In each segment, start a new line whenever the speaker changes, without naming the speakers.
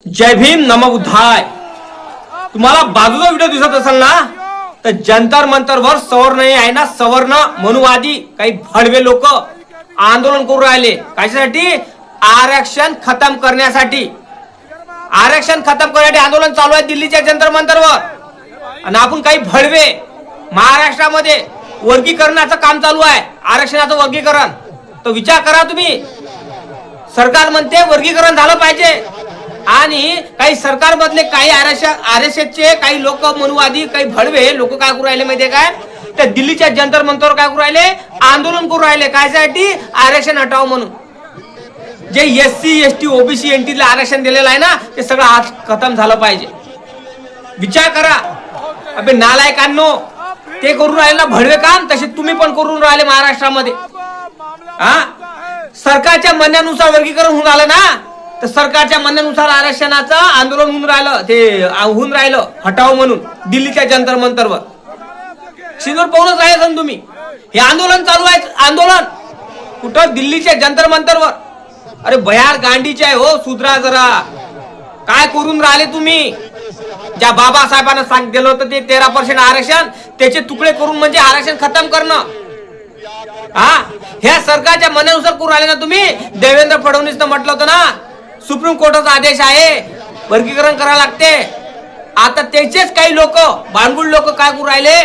जय भीम नम बुद्धाय। तुम्हाला बाजूचा व्हिडिओ दिसत असेल ना, तर जंतर मंतरवर सवर्ण आहे ना, सवर्ण मनुवादी काही भडवे लोक आंदोलन करू राहिले. कशासाठी? आरक्षण खतम करण्यासाठी. आरक्षण खतम करण्यासाठी आंदोलन चालू आहे दिल्लीच्या जंतर मंतरवर. आणि आपण काही भडवे महाराष्ट्रामध्ये वर्गीकरणाचं काम चालू आहे, आरक्षणाचं वर्गीकरण. तो विचार करा तुम्ही. सरकार म्हणते वर्गीकरण झालं पाहिजे, आणि काही सरकारमधले काही आरएसएसचे काही लोक मनुवादी काही भडवे लोक काय करू राहिले माहितीये काय? त्या दिल्लीच्या जंतर मंतरवर काय करू राहिले? आंदोलन करू राहिले. कायसाठी? आरक्षण हटाव म्हणून. जे एससी एसटी ओबीसी एनटीला आरक्षण दिलेलं आहे ना, ते सगळं आज खतम झालं पाहिजे. विचार करा. अबे नालायकांनो, ते करून राहिले ना भडवे काम, तसे तुम्ही पण करून राहिले महाराष्ट्रामध्ये. सरकारच्या म्हणण्यानुसार वर्गीकरण होऊन आलं ना, तर सरकारच्या म्हणण्यानुसार आरक्षणाचं आंदोलन होऊन राहिलं हटाव म्हणून दिल्लीच्या जंतर मंतरवर. शिजवर पाहूनच राहिले तुम्ही. हे आंदोलन चालू आहे. आंदोलन कुठं? दिल्लीच्या जंतर मंतरवर. अरे भयार गांडीचे आहे हो, सुधरा जरा. काय करून राहिले तुम्ही? ज्या बाबासाहेबांना सांगितलं होतं ते 13% आरक्षण, त्याचे तुकडे करून म्हणजे आरक्षण खतम करणं. ह्या सरकारच्या म्हणण्यानुसार करून राहिले ना तुम्ही. देवेंद्र फडणवीसनं म्हटलं होतं ना, सुप्रीम कोर्टाचा आदेश आहे, वर्गीकरण करावं लागते. आता त्याचेच काही लोक भांडगुळ लोक काय करू राहिले?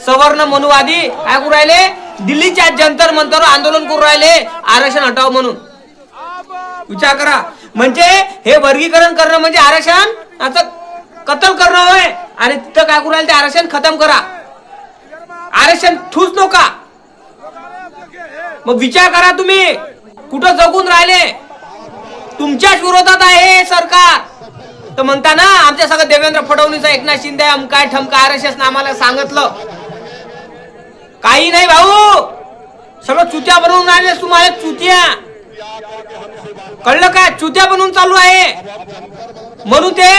सवर्ण मनुवादी काय करू राहिले? दिल्लीच्या जंतर मंतरवर आंदोलन करू राहिले आरक्षण हटाव म्हणून. विचार करा. म्हणजे हे वर्गीकरण करणं म्हणजे आरक्षणाचं कत्ल करणं होय. आणि तिथं काय करू राहिले? ते आरक्षण खतम करा, आरक्षण ठूस नका. मग विचार करा तुम्ही कुठं जगून राहिले. तुमच्याच विरोधात आहे सरकार. तर म्हणता ना आमच्या सगळं देवेंद्र फडणवीस एकनाथ शिंदे अमकाय ठमका आरएसएस आम्हाला सांगितलं. काही नाही भाऊ, सगळं चुत्या बनवून राहिले तुम्हाला. चुत्या कळलं काय? चुत्या बनवून चालू आहे. म्हणून ते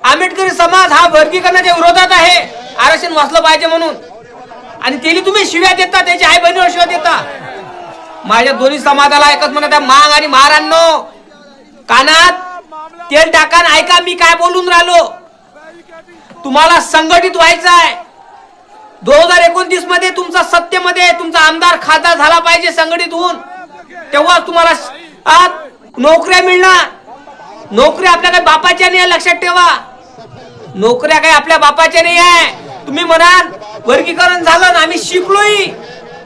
आंबेडकरी समाज हा वर्गीकरणाच्या विरोधात आहे, आरक्षण वाचलं पाहिजे म्हणून. आणि त्याला तुम्ही शिव्या देता, त्याची आई बहिणीवर शिव्या देता. माझ्या दोन्ही समाजाला एकच म्हणत आहे, मांग आणि महारांनो, कानात तेल टाकान ऐका मी काय बोलून राहिलो. तुम्हाला संघटित व्हायचं आहे. 2029 मध्ये तुमचा सत्तेमध्ये तुमचा आमदार खासदार झाला पाहिजे संघटित होऊन. तेव्हा तुम्हाला नोकऱ्या मिळणार. नोकऱ्या आपल्या काही बापाच्या नाही, लक्षात ठेवा. नोकऱ्या काही आपल्या बापाच्या नाही आहे. तुम्ही म्हणाल वर्गीकरण झालं ना आम्ही शिकलोय,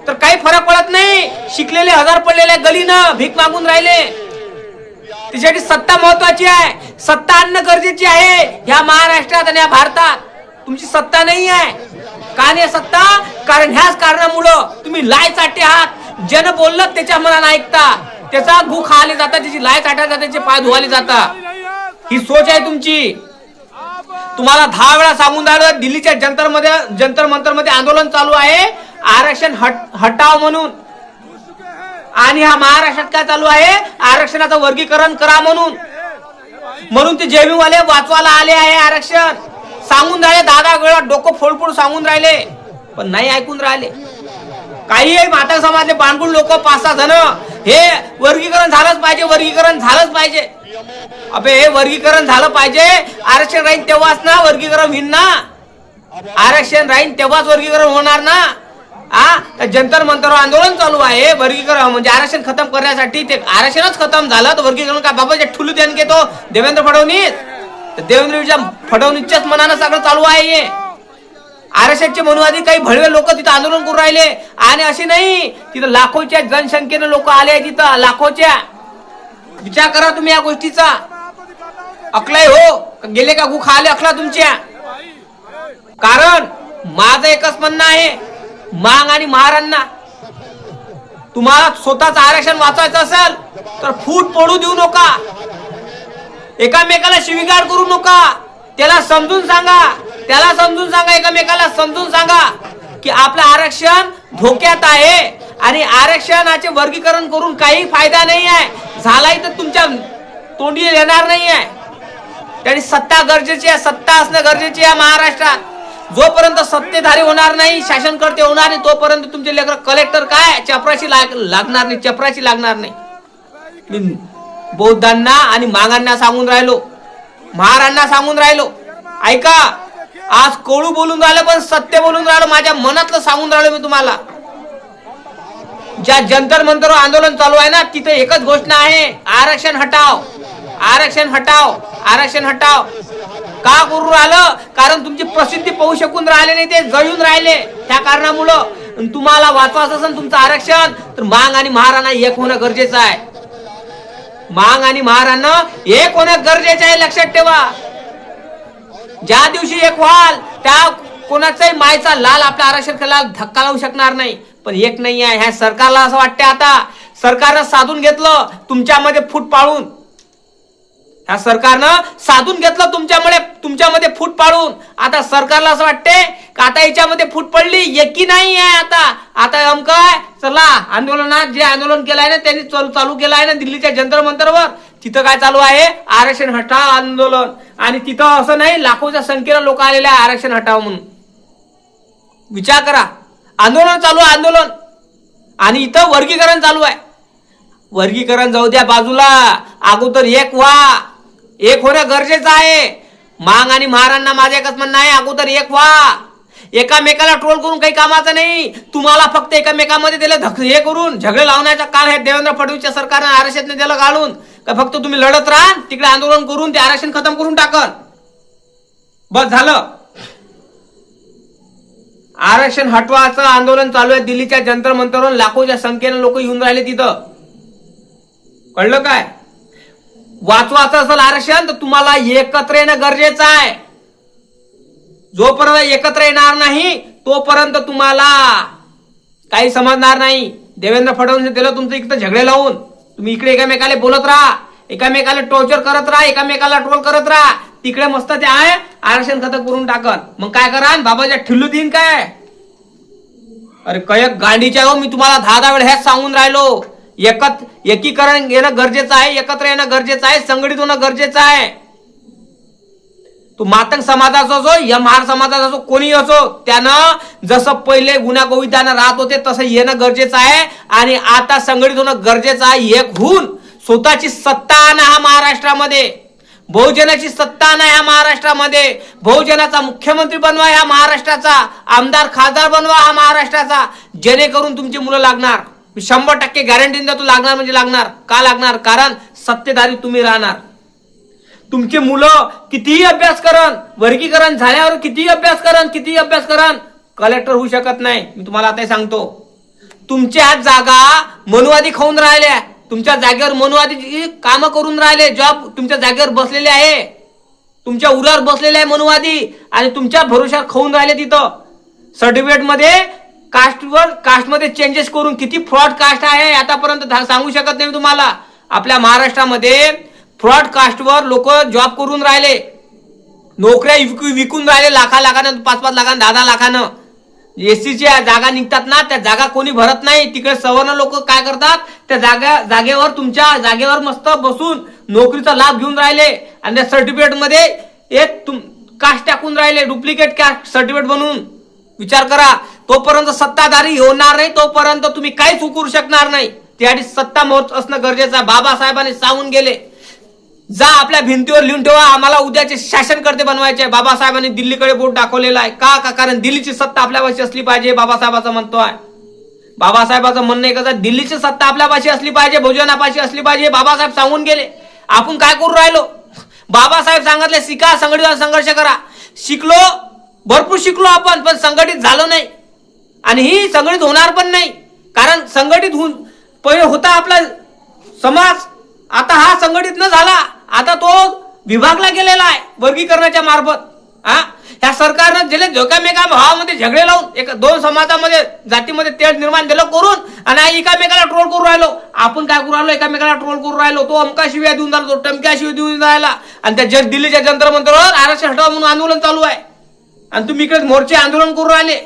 तर काही फरक पडत नाही. शिकलेले हजार पडलेले गलीनं भीक मागून राहिले. त्यासाठी सत्ता महत्वाची आहे. सत्ता आणणं गरजेची आहे ह्या महाराष्ट्रात आणि या भारतात. तुमची सत्ता नाही आहे. का नाही सत्ता? कारण ह्याच कारणामुळं तुम्ही लाय चाटे आहात. जन बोललं त्याच्या मनानं ऐकता, त्याचा गु खाले जाता, त्याची लाय चाटा जाते, त्याचे पाय धुवाले जाता. ही सोच आहे तुमची. तुम्हाला 10 वेळा सांगून राहिलं दिल्लीच्या जंतर मंतरमध्ये आंदोलन चालू आहे आरक्षण हटाव म्हणून. आणि हा महाराष्ट्रात काय चालू आहे? आरक्षणाचं वर्गीकरण करा म्हणून. म्हणून ते जेबीवाले वाचवायला आले आहे. आरक्षण सांगून राहिले, दादा वेळा डोकं फोडफोड सांगून राहिले, पण नाही ऐकून राहिले. काही माता समाजले बांधून लोक 5-6 जण हे वर्गीकरण झालंच पाहिजे, वर्गीकरण झालंच पाहिजे. अबे हे वर्गीकरण झालं पाहिजे. आरक्षण राहील तेव्हाच ना वर्गीकरण होईल ना. आरक्षण राहील तेव्हाच वर्गीकरण होणार ना. जंतर मंतरवर आंदोलन चालू आहे वर्गीकरण म्हणजे आरक्षण खतम करण्यासाठी. ते आरक्षणच खतम झालं तर वर्गीकरण काय बाबा ठुलू देण घेतो देवेंद्र फडणवीस. तर देवेंद्र फडणवीसच्याच मनानं सगळं चालू आहे हे. आरक्षणचे मनुवादी काही भडवे लोक तिथं आंदोलन करू राहिले. आणि असे नाही, तिथं लाखोच्या जनसंख्येनं लोक आले तिथं, लाखोच्या. विचार करा तुम्ही या गोष्टीचा. अकलाय हो गेले का गु खाले अकला तुमच्या. कारण माझं एकच म्हणणं आहे, मांग आणि महारांना, तुम्हाला स्वतःच आरक्षण वाचवायचं असेल तर फूट पडू देऊ नका. एकामेकाला शिवीगाळ करू नका. त्याला समजून सांगा, एकामेकाला समजून सांगा की आपलं आरक्षण धोक्यात आहे आणि आरक्षणाचे वर्गीकरण करून काही फायदा नाही आहे. झालाही तर तुमच्या तोंडी येणार नाही आहे. त्याची सत्ता गरजेची आहे, सत्ता असणं गरजेची आहे महाराष्ट्रात. जोपर्यंत सत्तेधारी होणार नाही, शासनकर्ते होणार नाही, तोपर्यंत तुमचे लेकर कलेक्टर काय चपराशी लागणार नाही, चपराशी लागणार नाही. मी बौद्धांना आणि मागांना सांगून राहिलो, महाराजांना सांगून राहिलो, ऐका, आज कोळू बोलून राहिलं पण सत्य बोलून राहिलो, माझ्या मनातलं सांगून राहिलो मी तुम्हाला. ज्या जंतर मंतर आंदोलन चालू आहे ना, तिथे एकच घोषणा आहे, आरक्षण हटाव, आरक्षण हटाव, आरक्षण हटाव. का करू राहिलं? कारण तुमची प्रसिद्धी पाहू शकून राहिले नाही, ते जळून राहिले. त्या कारणामुळं तुम्हाला वाचवायचं असेल तुमचं आरक्षण, तर मांग आणि महाराणा एक होणं गरजेचं आहे. मांग आणि महाराणा एक होणं गरजेचं आहे, लक्षात ठेवा. ज्या दिवशी एक व्हाल, त्या कोणाचाही मायचा लाल आपल्या आरक्षणाला धक्का लावू शकणार नाही. पण एक नाही आहे, ह्या सरकारला असं वाटते, आता सरकारनं साधून घेतलं तुमच्यामध्ये फूट पाळून, ह्या सरकारनं साधून घेतलं तुमच्यामध्ये फूट पाडून. आता सरकारला असं वाटते की आता याच्यामध्ये फूट पडली, एकी नाही आहे. आता काय, चला आंदोलनात जे आंदोलन केलं आहे ना, त्यांनी चालू केलं आहे ना दिल्लीच्या जंतर मंतरवर, तिथं काय चालू आहे, आरक्षण हटाव आंदोलन. आणि तिथं असं नाही, लाखोच्या संख्येनं लोक आलेले आहे आरक्षण हटाव म्हणून. विचार करा, आंदोलन चालू आहे, आंदोलन, आणि इथं वर्गीकरण चालू आहे. वर्गीकरण जाऊ द्या बाजूला, अगोदर एक व्हा, एक होणं गरजेचं आहे. मांग आणि महाराजांना माझं एकच म्हणणं आहे, अगोदर एक व्हा. एकामेकाला ट्रोल करून काही कामाचं नाही. तुम्हाला फक्त एकामेकामध्ये दिलं हे करून झगडे लावण्याचा काळ आहे. देवेंद्र फडणवीसच्या सरकारनं आरक्षण दिलं घालून का फक्त तुम्ही लढत राहा, तिकडे आंदोलन करून ते आरक्षण खतम करून टाकन, बस झालं. आरक्षण हटवाचं आंदोलन चालू आहे दिल्लीच्या जंतर मंतरवर, लाखोच्या संख्येने लोक येऊन राहिले तिथं. कळलं काय? वाचवायचं असेल आरक्षण तर तुम्हाला एकत्र येणं गरजेचं आहे. जोपर्यंत एकत्र येणार नाही तोपर्यंत तुम्हाला काही समजणार नाही. देवेंद्र फडणवीस दिलं तुमचं इकडे झगडे लावून, तुम्ही इकडे एकामेकाला बोलत राहा, एकामेकाला टॉर्चर करत राहा, एकामेकाला ट्रोल करत राहा, तिकडे मस्त ते आहे आरक्षण खतम करून टाकन. मग काय करा, बाबाच्या ठिल्लू देईन काय? अरे काय गांडीच्या हो, मी तुम्हाला 10 वेळा हेच सांगून राहिलो. एकीकरण येणं गरजेचं आहे, एकत्र येणं गरजेचं आहे, संघटित होणं गरजेचं आहे. तो मातंग समाजाचा असो या महार समाजाचा असो, कोणी असो, त्यानं जसं पहिले गुन्हा गोविंदानं राहत होते तसं येणं गरजेचं आहे. आणि आता संघटित होणं गरजेचं आहे. एक होऊन स्वतःची सत्ता आणा हा महाराष्ट्रामध्ये, बहुजनाची सत्ता आणा ह्या महाराष्ट्रामध्ये, बहुजनाचा मुख्यमंत्री बनवा ह्या महाराष्ट्राचा, आमदार खासदार बनवा हा महाराष्ट्राचा, जेणेकरून तुमची मुलं लागणार. 100% गॅरंटी देतो, लागणार म्हणजे लागणार. का लागणार? कारण सत्तेधारी तुम्ही राहणार. तुमची मुलं कितीही अभ्यास करन, वर्गीकरण झाल्यावर कितीही अभ्यास करन, कलेक्टर होऊ शकत नाही. मी तुम्हाला आता सांगतो, तुमच्या जागा मनुवादी खाऊन राहिल्या, तुमच्या जागेवर मनुवादी काम करून राहिले, जॉब तुमच्या जागेवर बसलेले आहे, तुमच्या उरावर बसलेले आहे मनुवादी, आणि तुमच्या भरोशावर खाऊन राहिले. तिथं सर्टिफिकेट मध्ये कास्टमध्ये चेंजेस करून किती फ्रॉड कास्ट आहे आतापर्यंत सांगू शकत नाही तुम्हाला. आपल्या महाराष्ट्रामध्ये फ्रॉड कास्टवर लोक जॉब करून राहिले, नोकऱ्या विकून राहिले लाखानं, 5-5 लाखानं, 10-10 लाखानं. एससीच्या जागा निघतात ना, त्या जागा कोणी भरत नाही. तिकडे सवर्ण लोक काय करतात, त्या जागेवर तुमच्या जागेवर मस्त बसून नोकरीचा लाभ घेऊन राहिले, आणि त्या सर्टिफिकेट मध्ये एक कास्ट टाकून राहिले, डुप्लिकेट कास्ट सर्टिफिकेट बनवून. विचार करा, तोपर्यंत सत्ताधारी होणार नाही तोपर्यंत तुम्ही काहीच करू शकणार नाही. त्यासाठी सत्ता मोहत असणं गरजेचं आहे. बाबासाहेबांनी सांगून गेले, जा आपल्या भिंतीवर लिहून ठेवा, आम्हाला उद्याचे शासनकर्ते बनवायचे. बाबासाहेबांनी दिल्लीकडे बोट दाखवलेला आहे. का? कारण दिल्लीची सत्ता आपल्यापाशी असली पाहिजे, बाबासाहेबांचं म्हणतोय. बाबासाहेबांचं म्हणणं एकच आहे, दिल्लीची सत्ता आपल्यापाशी असली पाहिजे, बहुजनापाशी असली पाहिजे. बाबासाहेब सांगून गेले. आपण काय करू राहिलो? बाबासाहेब सांगितले, शिका, संघटित संघर्ष करा. शिकलो, भरपूर शिकलो आपण, पण संघटित झालो नाही, आणि ही संघटित होणार पण नाही. कारण संघटित होऊन पहिले होता आपला समाज, आता हा संघटित न झाला, आता तो विभागला गेलेला आहे वर्गीकरणाच्या मार्फत. ह्या सरकारनं दिले एकामेका भावामध्ये झगडे लावून दोन समाजामध्ये जातीमध्ये तेढ निर्माण दिलं करून, आणि एकामेकाला ट्रोल करू राहिलो. आपण काय करू राहिलो? एकामेकाला ट्रोल करू राहिलो. तो अमका शिव्या देऊन राहिला, तो टमक्या शिव्या देऊन राहिला, आणि त्या दिल्लीच्या जंतर मंतरवर आरक्षण हटाव म्हणून आंदोलन चालू आहे, आणि तुम्ही इकडे मोर्चे आंदोलन करू राहिले,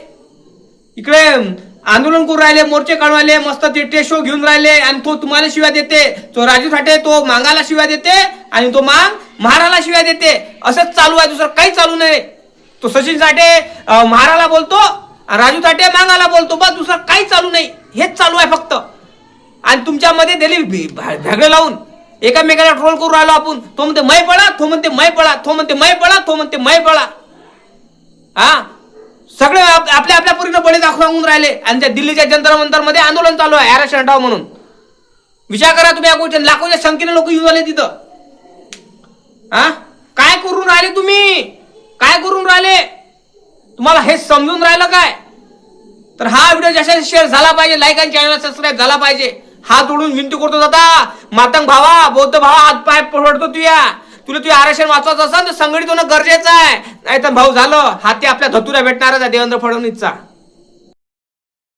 इकडे आंदोलन करून राहिले, मोर्चे काढवायले, मस्त ते शो घेऊन राहिले, आणि तो तुम्हाला शिव्या देते. तो राजू थाटे तो मांगाला शिव्या देते, आणि तो मांग महाराला शिव्या देते. असंच चालू आहे, दुसरं काही चालू नाही. तो सचिन साठे महाराला बोलतो, राजू थाटे मांगाला बोलतो, बस दुसरं काही चालू नाही. हेच चालू आहे फक्त. आणि तुमच्यामध्ये दिली झगडे लावून एकामेकाला ट्रोल करून राहिलो आपण. तो म्हणते मै पळा, तो म्हणते मै पळा, तो म्हणते मै पळा, तो म्हणते मै पळा. हा सगळे आपल्या आपल्या परीनं बळी दाखवून राहिले. आणि त्या दिल्लीच्या जंतर मंतर मध्ये आंदोलन चालू आहे आरक्षण हटाव म्हणून. विचार करा तुम्ही या गोष्टी. लाखोच्या संख्येने लोक येऊन आले तिथं. हा काय करून राहिले तुम्ही? काय करून राहिले? तुम्हाला हे समजून राहिलं काय? तर हा व्हिडिओ जास्तीत शेअर झाला पाहिजे, लाईक आणि चॅनल सबस्क्राईब झाला पाहिजे. हात ओढून विनंती करतो दादा, मातंग भावा, बौद्ध भावा, हात पाय पडतो तुला तुझे आरक्षण वाचवायचं असेल तर संघटित होणं गरजेचं आहे. नाही तर भाऊ झालं हाती आपल्या धतुऱ्या भेटणारच आहे देवेंद्र फडणवीसचा.